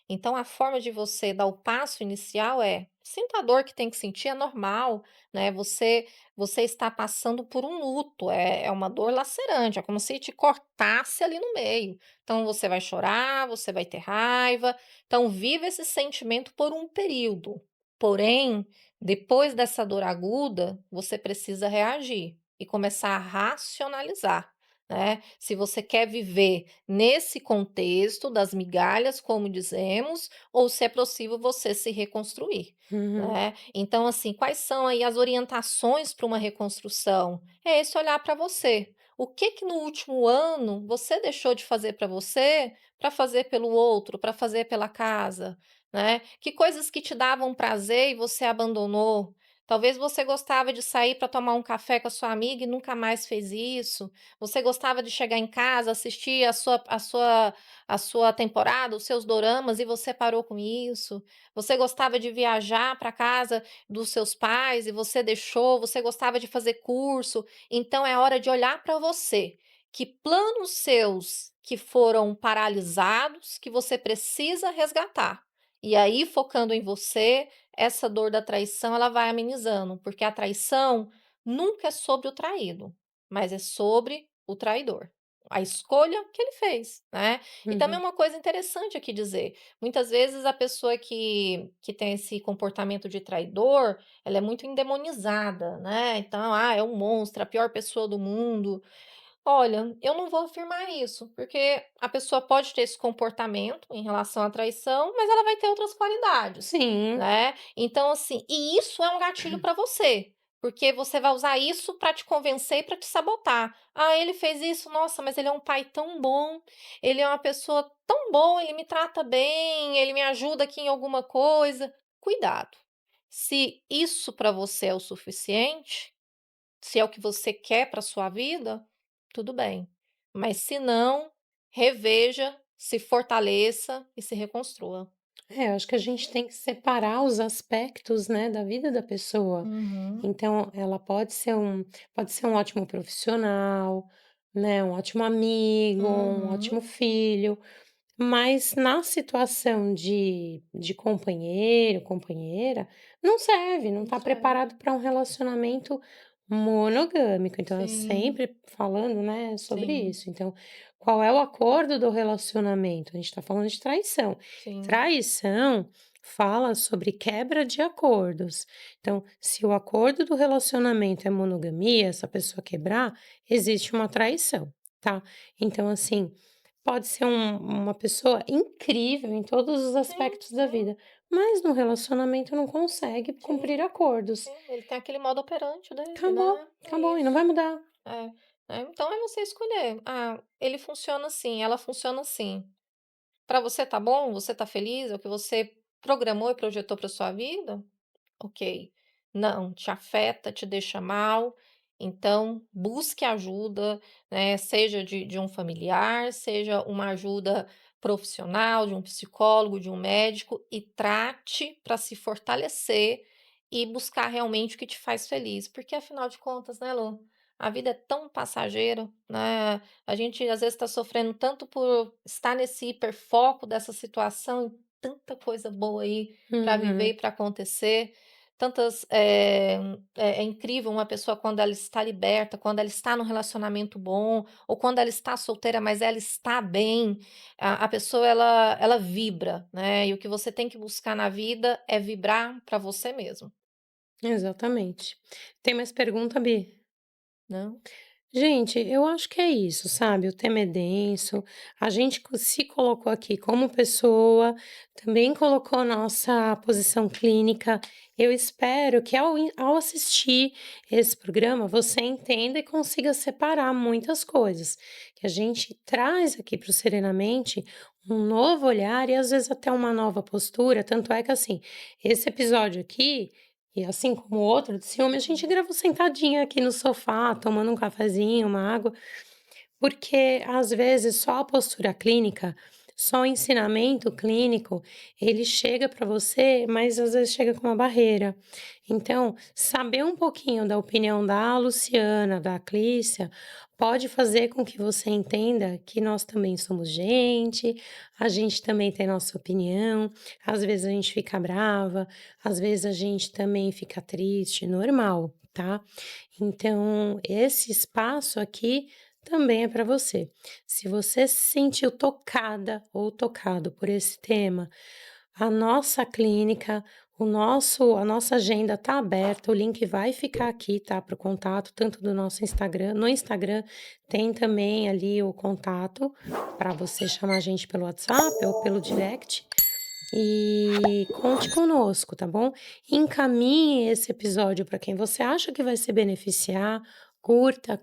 Então a forma de você dar o passo inicial é: sinta a dor que tem que sentir, é normal, né, você está passando por um luto, é uma dor lacerante, é como se te cortasse ali no meio. Então você vai chorar, você vai ter raiva, então viva esse sentimento por um período. Porém, depois dessa dor aguda, você precisa reagir e começar a racionalizar, né. Se você quer viver nesse contexto das migalhas, como dizemos, ou se é possível você se reconstruir, Uhum, né. Então, assim, quais são aí as orientações para uma reconstrução? É esse olhar para você. O que que no último ano você deixou de fazer para fazer pelo outro, para fazer pela casa, né? Que coisas que te davam prazer e você abandonou? Talvez você gostava de sair para tomar um café com a sua amiga e nunca mais fez isso. Você gostava de chegar em casa, assistir a sua temporada, os seus doramas e você parou com isso. Você gostava de viajar para casa dos seus pais e você deixou, você gostava de fazer curso, então é hora de olhar para você. Que planos seus que foram paralisados, que você precisa resgatar. E aí, focando em você, essa dor da traição ela vai amenizando, porque a traição nunca é sobre o traído, mas é sobre o traidor. A escolha que ele fez, né? E também uhum. uma coisa interessante aqui dizer: muitas vezes a pessoa que tem esse comportamento de traidor, ela é muito endemonizada, né, então, é um monstro, a pior pessoa do mundo. Olha, eu não vou afirmar isso, porque a pessoa pode ter esse comportamento em relação à traição, mas ela vai ter outras qualidades, Sim, né. Então, assim, e isso é um gatilho para você, porque você vai usar isso para te convencer e para te sabotar. "Ah, ele fez isso, nossa, mas ele é um pai tão bom, ele é uma pessoa tão boa, ele me trata bem, ele me ajuda aqui em alguma coisa". Cuidado, se isso para você é o suficiente, se é o que você quer para sua vida, tudo bem. Mas se não, reveja, se fortaleça e se reconstrua. eu acho que a gente tem que separar os aspectos, né, da vida da pessoa. Uhum, Então, ela pode ser um ótimo profissional, né, um ótimo amigo, um ótimo uhum, filho, mas na situação de companheiro, companheira, não serve, não não está serve. preparado para um relacionamento monogâmico. Então, é Sim, sempre falando, né, sobre sim, isso. Então, qual é o acordo do relacionamento? A gente está falando de traição. sim, Traição fala sobre quebra de acordos. Então, se o acordo do relacionamento é monogamia, essa pessoa quebrar, existe uma traição, tá? Então, assim, pode ser uma pessoa incrível em todos os sim, aspectos da sim, vida, mas no relacionamento não consegue sim, cumprir acordos. sim. Ele tem aquele modo operante dele, Acabou, né? É acabou, e não vai isso. mudar. É, então é você escolher. Ah, ele funciona assim, ela funciona assim. Para você tá bom? Você tá feliz? É o que você programou e projetou para sua vida? Ok. Não, te afeta, te deixa mal, então busque ajuda, né, seja de um familiar, seja uma ajuda profissional, de um psicólogo, de um médico, e trate para se fortalecer e buscar realmente o que te faz feliz, porque afinal de contas, né, Lu, a vida é tão passageira, né, a gente às vezes está sofrendo tanto por estar nesse hiperfoco dessa situação e tanta coisa boa aí para viver Uhum. e para acontecer, tantas, é incrível uma pessoa quando ela está liberta, quando ela está num relacionamento bom, ou quando ela está solteira, mas ela está bem, a pessoa ela vibra, né, e o que você tem que buscar na vida é vibrar para você mesmo. Exatamente. Tem mais pergunta, Bi? Não? Gente, eu acho que é isso, sabe? O tema é denso. A gente se colocou aqui como pessoa, também colocou nossa posição clínica. Eu espero que ao assistir esse programa, você entenda e consiga separar muitas coisas. Que a gente traz aqui para o Serenamente um novo olhar e às vezes até uma nova postura. Tanto é que, assim, esse episódio aqui. E assim como o outro de ciúme, a gente gravou sentadinha aqui no sofá, tomando um cafezinho, uma água, porque às vezes só a postura clínica, só o ensinamento clínico, ele chega para você, mas às vezes chega com uma barreira. Então, saber um pouquinho da opinião da Luciana, da Clícia, pode fazer com que você entenda que nós também somos gente, a gente também tem nossa opinião, às vezes a gente fica brava, às vezes a gente também fica triste, normal, tá? Então, esse espaço aqui também é para você. Se você se sentiu tocada ou tocado por esse tema, a nossa clínica, a nossa agenda está aberta, o link vai ficar aqui, tá, para o contato, tanto do nosso Instagram. No Instagram tem também ali o contato para você chamar a gente pelo WhatsApp ou pelo direct. E conte conosco, tá bom? Encaminhe esse episódio para quem você acha que vai se beneficiar. Curta,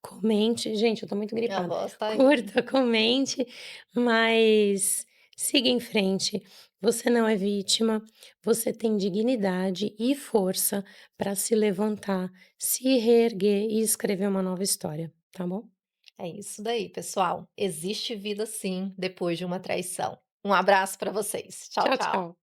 comente. Gente, eu tô muito A gripada. voz tá indo. Curta, comente, mas siga em frente. Você não é vítima, você tem dignidade e força para se levantar, se reerguer e escrever uma nova história, tá bom? É isso daí, pessoal. Existe vida sim depois de uma traição. Um abraço para vocês. Tchau, Tchau, tchau. tchau.